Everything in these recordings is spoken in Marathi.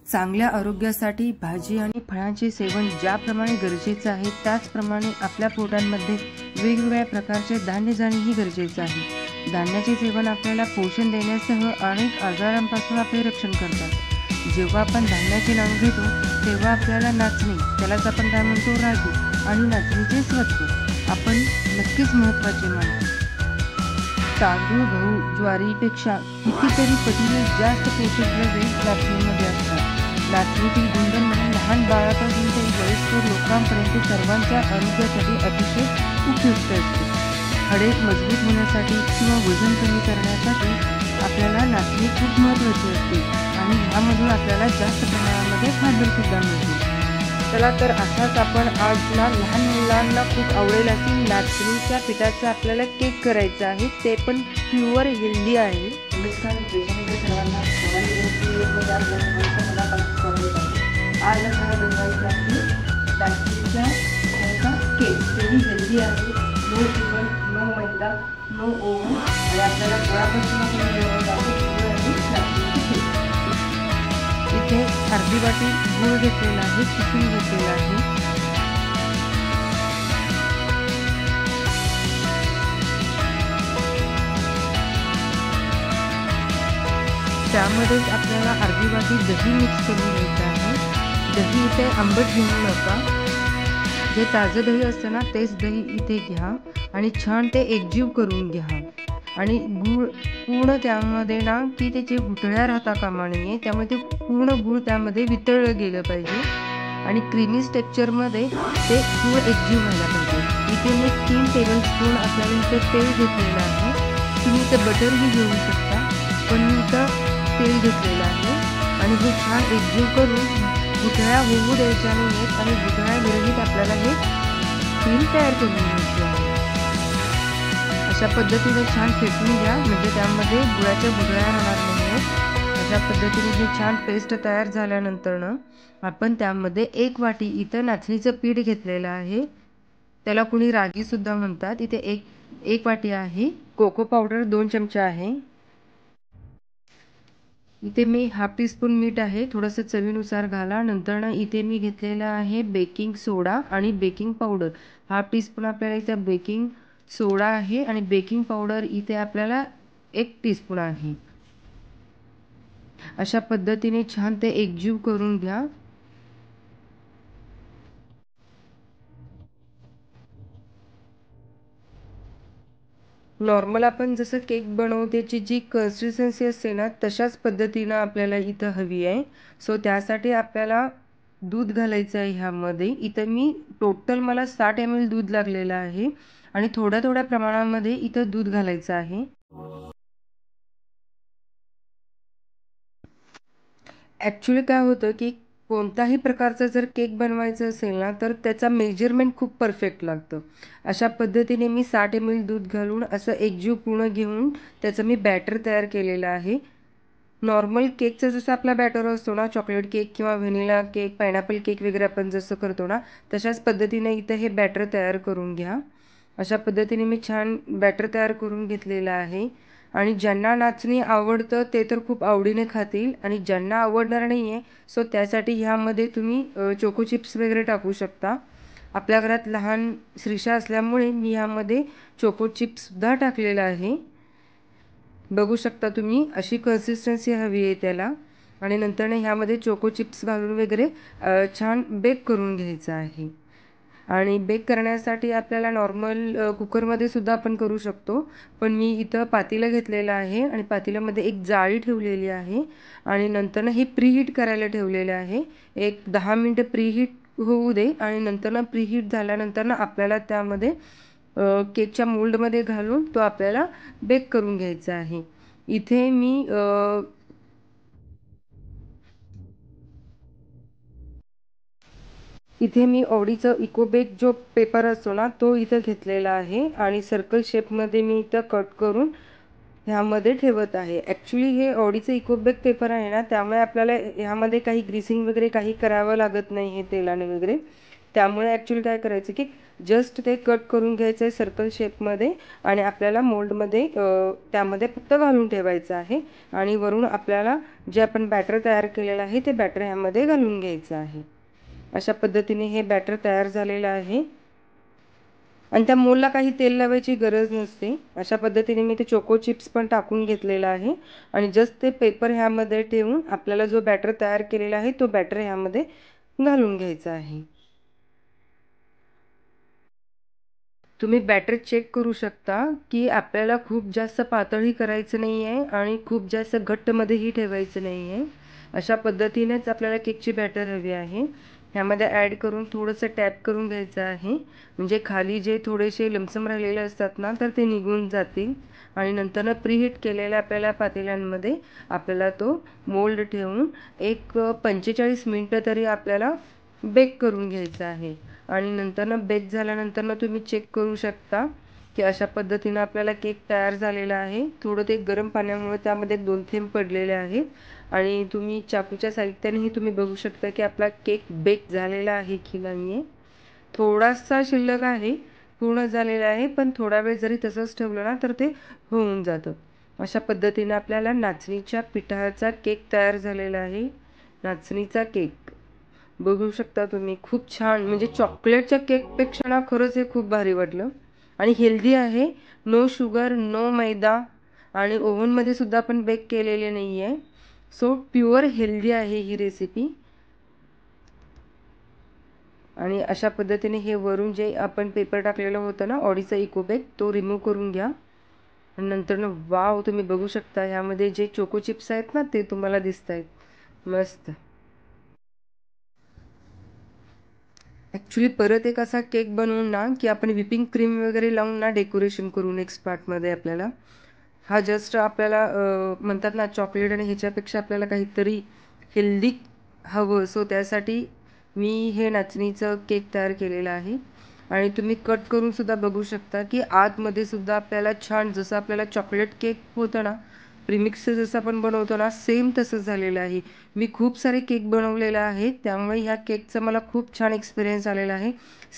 चांगल्या आरोग्यासाठी भाजी आणि फळांचे सेवन ज्याप्रमाणे गरजेचं आहे त्याचप्रमाणे आपल्या पोटांमध्ये वेगवेगळ्या प्रकारचे धान्य जाणेही गरजेचं आहे। धान्याचे सेवन आपल्याला पोषण देण्यासह अनेक आजारांपासून आपले रक्षण करतात। जेव्हा आपण धान्याचे नाव घेतो तेव्हा आपल्याला नाचणी, त्यालाच आपण काय म्हणतो रागी, आणि नाचणीचे सत्व आपण नक्कीच महत्त्वाचे मानतो। तांदूळ, गहू, ज्वारीपेक्षा कितीतरी पटीने जास्त पोषक द्रव्ये नाचणीमध्ये असतात। नाचणीतील गुणधर्म लहान बाळापासून ते वयस्कर लोकांपर्यंत सर्वांच्या आरोग्यासाठी अतिशय उपयुक्त असते। हाडे मजबूत होण्यासाठी किंवा वजन कमी करण्यासाठी आपल्याला नाचणी खूप महत्त्वाची असते आणि ह्यामधून आपल्याला जास्त प्रमाणामध्ये फायबर सुद्धा मिळते। चला तर असाच आपण आज लहान मुलांना खूप आवडेल अशी नाचणीच्या पिठाचा आपल्याला केक करायचा आहे, ते पण प्युअर हेल्दी आहे। नमस्कार सर्वांना, आज आपल्याला बनवायचं आहे नाचणीचा केक। तेही हेल्दी आहे, नो शुगर, नो मैदा, नो ओव्हन, आणि आपल्याला गुळापासून आपण बनवत आहोत नाचणीचे केक। इथे अर्धी वाटी गूळ घेतलेला आहे, किसून घेतलेला आहे। त्यामध्येच आपल्याला अर्धी वाटी दही मिक्स करून घ्यायचं आहे। दही इथे आंबट घेऊ नका, जे ताजं दही असतं ना तेच दही इथे घ्या आणि छान ते एकजीव करून घ्या। आणि गूळ पूर्ण त्यामध्ये ना की त्याचे गुठळ्या राहता कामा नये, त्यामुळे ते पूर्ण गूळ त्यामध्ये वितळलं गेलं पाहिजे आणि क्रीमी टेक्स्चरमध्ये ते गूळ एकजीव व्हायला पाहिजे। इथे मी 3 टेबलस्पून आपल्याला इथे तेल घेतलेलं आहे। तुम्ही इथं बटरही घेऊ शकता, पण मी इथं तेल घेतलेलं आहे आणि हे छान एकजीव करून गुठळ्या होऊ द्यायच्या नाहीत आणि गुठळ्या विरहित आपल्याला हे क्रीम तयार करून घ्यायची आहे। अशा पद्धतीने छान फेटून घ्या, म्हणजे त्यामध्ये गुळाच्या गुठळ्या राहणार नाहीत। अशा पद्धतीने ही छान पेस्ट तयार झाल्यानंतर आपण त्यामध्ये 1 वाटी इथं नाचणीचं पीठ घेतलेलं आहे, त्याला कुणी रागी सुद्धा म्हणतात। इथे एक वाटी आहे। कोको पावडर 2 चमचे आहे। इथे मी हाफ टीस्पून मीठ आहे, थोडंसं चवीनुसार घाला। नंतर इथे मी घेतलेला आहे बेकिंग सोडा आणि बेकिंग पावडर। हाफ टीस्पून आपल्याला इथे बेकिंग सोडा आहे आणि बेकिंग पावडर इथे आपल्याला 1 टीस्पून आहे। अशा पद्धतीने छान ते एकजीव करून घ्या। नॉर्मल आपण जसं केक बनवण्याची जी कन्सिस्टन्सी असते ना तशाच पद्धतीनं आपल्याला इथं हवी आहे। सो त्यासाठी आपल्याला दूध घालायचं आहे ह्यामध्ये। इथं मी टोटल मला 60 ml दूध लागलेलं आहे आणि थोड्या थोड्या प्रमाणामध्ये इथं दूध घालायचं आहे। ॲक्च्युली काय होतं की कोणताही प्रकारचा जर केक बनवायचं असेल ना तर त्याचा मेजरमेंट खूप परफेक्ट लागतं। अशा पद्धतीने मी 60 ml दूध घालून असं एकजीव पूर्ण घेऊन त्याचं मी बॅटर तयार केलेलं आहे। नॉर्मल केकचा जसा आपला बॅटर असतो ना, चॉकलेट केक किंवा व्हॅनिला केक, पायनॅपल केक वगैरे आपण जसं करतो ना तशाच पद्धतीने इथं हे बॅटर तयार करून घ्या। अशा पद्धतीने मी छान बॅटर तयार करून घेतलेलं आहे आणि ज्यांना नाचणी आवडतं ते तर खूप आवडीने खातील आणि ज्यांना आवडणार नाही आहे सो त्यासाठी ह्यामध्ये तुम्ही चोको चिप्स वगैरे टाकू शकता। आपल्या घरात लहान श्रीषा असल्यामुळे मी ह्यामध्ये चोको चिप्ससुद्धा टाकलेला आहे। बघू शकता तुम्ही, अशी कन्सिस्टन्सी हवी आहे त्याला। आणि नंतर ह्यामध्ये चोको चिप्स घालून वगैरे छान बेक करून घ्यायचं आहे। आणि बेक करण्यासाठी आपल्याला नॉर्मल कुकरमध्ये सुद्धा आपण करू शकतो, पण मी इथं पातेलं घेतलेलं आहे आणि पातेल्यामध्ये एक जाळी ठेवलेली आहे आणि नंतर हे प्रीहीट करायला ठेवलेलं आहे। एक 10 मिनिटं प्रीहीट होऊ दे आणि नंतर प्रीहीट झाल्यानंतर आपल्याला त्यामध्ये केकच्या मोल्डमध्ये घालून तो आपल्याला बेक करून घ्यायचा आहे। इथे मी ऑडीचं इकोबेक जो पेपर असतो ना तो इथं घेतलेला आहे आणि सर्कल शेपमध्ये मी इथं कट करून ह्यामध्ये ठेवत आहे। ॲक्च्युली हे ऑडीचं इकोबेक पेपर आहे ना, त्यामुळे आपल्याला ह्यामध्ये काही ग्रीसिंग वगैरे काही करावं लागत नाही आहे तेलाने वगैरे। त्यामुळे ॲक्च्युली काय करायचं की जस्ट ते कट करून घ्यायचं आहे सर्कल शेपमध्ये आणि आपल्याला मोल्डमध्ये त्यामध्ये फक्त घालून ठेवायचं आहे आणि वरून आपल्याला जे आपण बॅटर तयार केलेलं आहे ते बॅटर ह्यामध्ये घालून घ्यायचं आहे. अशा पद्धतीने हे बॅटर तयार झालेलं आहे आणि त्या मोलला काही तेल लावायची गरज नसते. अशा पद्धतीने मी ते चोको चिप्स पण टाकून घेतलेला आहे आणि जस्ट ते पेपर ह्यामध्ये ठेवून आपल्याला जो बॅटर तयार केलेला आहे तो बॅटर ह्यामध्ये घालून घ्यायचा आहे. तुम्ही बॅटर चेक करू शकता की आपल्याला खूप जास्त पातळही करायचं नाही आहे आणि खूप जास्त घट्टमध्येही ठेवायचं नाही आहे. अशा पद्धतीनेच आपल्याला केकची बॅटर हवी आहे. ह्यामध्ये ॲड करून थोडंसं टॅप करून घ्यायचं आहे म्हणजे खाली जे थोडेसे लमसम राहिलेले असतात ना तर ते निघून जातील आणि नंतर प्रीहीट केलेल्या आपल्याला पातेल्यांमध्ये आपल्याला तो मोल्ड ठेवून एक 45 मिनटं तरी आपल्याला बेक करून घ्यायचं आहे. आणि नंतर बेक झाल्यानंतर तुम्ही चेक करू शकता की अशा पद्धतीनं आपल्याला केक तयार झालेला आहे. थोडं ते गरम पाण्यामुळे त्यामध्ये 2 थेंब पडलेले आहेत आणि तुम्ही चाकूच्या साहित्यानेही तुम्ही बघू शकता की आपला केक बेक झालेला आहे की नाही आहे. थोडासा शिल्लक आहे, पूर्ण झालेला आहे, पण थोडा वेळ जरी तसंच ठेवलं ना तर ते होऊन जातं. अशा पद्धतीनं आपल्याला नाचणीच्या पिठाचा केक तयार झालेला आहे. नाचणीचा केक बघू शकता तुम्ही, खूप छान म्हणजे चॉकलेटच्या केकपेक्षा ना खरंच हे खूप भारी वाटलं आणि हेल्दी आहे. नो शुगर, नो मैदा आणि ओव्हनमध्ये सुद्धा आपण बेक केलेले नाही आहे. सो प्युअर हेल्दी आहे ही रेसिपी. आणि अशा पद्धतीने हे वरून जे आपण पेपर टाकलेलं होतं ना ऑडीचा इको बेक तो रिमूव्ह करून घ्या आणि नंतर वाव तुम्ही बघू शकता ह्यामध्ये जे चोको चिप्स आहेत ना ते तुम्हाला दिसत आहेत मस्त. ॲक्च्युली परत एक असा केक बनवून ना की आपण व्हिपिंग क्रीम वगैरे लावून ना डेकोरेशन करू नेक्स्ट पार्टमध्ये आपल्याला. हा जस्ट आपल्याला म्हणतात ना चॉकलेट आणि ह्याच्यापेक्षा आपल्याला काहीतरी हेल्दी हवं सो त्यासाठी मी हे नाचणीचं केक तयार केलेलं आहे आणि तुम्ही कट करून सुद्धा बघू शकता की आतमध्ये सुद्धा आपल्याला छान जसं आपल्याला चॉकलेट केक होतं ना प्रीमिक्स जसं आपण बनवतो ना सेम तसंच झालेलं आहे. मी खूप सारे केक बनवलेले आहेत त्यामुळे ह्या केकचा मला खूप छान एक्सपिरियन्स आलेला आहे.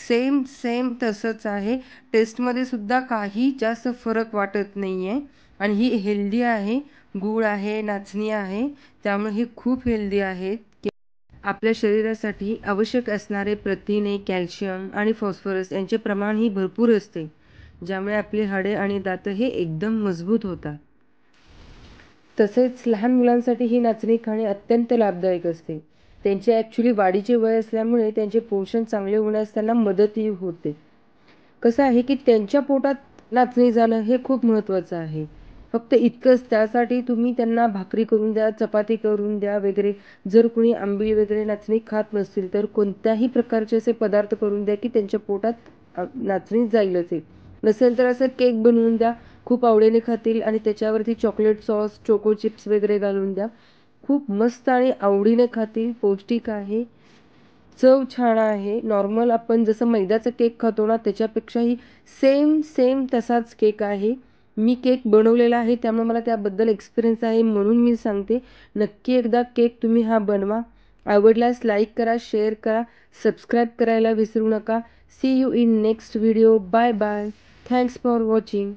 सेम सेम तसंच आहे. टेस्टमध्ये सुद्धा काही जास्त फरक वाटत नाही आहे आणि ही हेल्दी आहे. गूळ आहे, नाचणी आहे, त्यामुळे ही खूप हेल्दी आहेत. आपल्या शरीरासाठी आवश्यक असणारे प्रथिने, कॅल्शियम आणि फॉस्फरस यांचे प्रमाणही भरपूर असते, ज्यामुळे आपली हाडे आणि दात हे एकदम मजबूत होतात. तसेच लहान मुलांसाठी ही नाचणी खाणे अत्यंत लाभदायक असते. त्यांचे ॲक्च्युली वाढीचे वय असल्यामुळे त्यांचे पोषण चांगले होण्यास त्यांना मदतही होते. कसं आहे की त्यांच्या पोटात नाचणी जाणं हे खूप महत्त्वाचं आहे. फक्त इतकंच त्यासाठी तुम्ही त्यांना भाकरी करून द्या, चपाती करून द्या वगैरे. जर कुणी आंबील वगैरे नाचणी खात नसतील तर कोणत्याही प्रकारचे असे पदार्थ करून द्या की त्यांच्या पोटात नाचणी जाईलच आहे. नसेल तर असं केक बनवून द्या, खूप आवडीने खातील आणि त्याच्यावरती चॉकलेट सॉस, चोको चिप्स वगैरे घालून द्या. खूप मस्त आणि आवडीने खातील. पौष्टिक आहे, चव छान आहे. नॉर्मल आपण जसं मैद्याचा केक खातो ना त्याच्यापेक्षाही सेम सेम तसाच केक आहे. मी केक बनवलेला आहे त्यामुळे मला त्याबद्दल एक्सपिरियन्स आहे म्हणून मी सांगते. नक्की एकदा केक तुम्ही हा बनवा. आवडल्यास लाईक करा, शेअर करा, सबस्क्राईब करायला विसरू नका. See you in next video. Bye bye. Thanks for watching.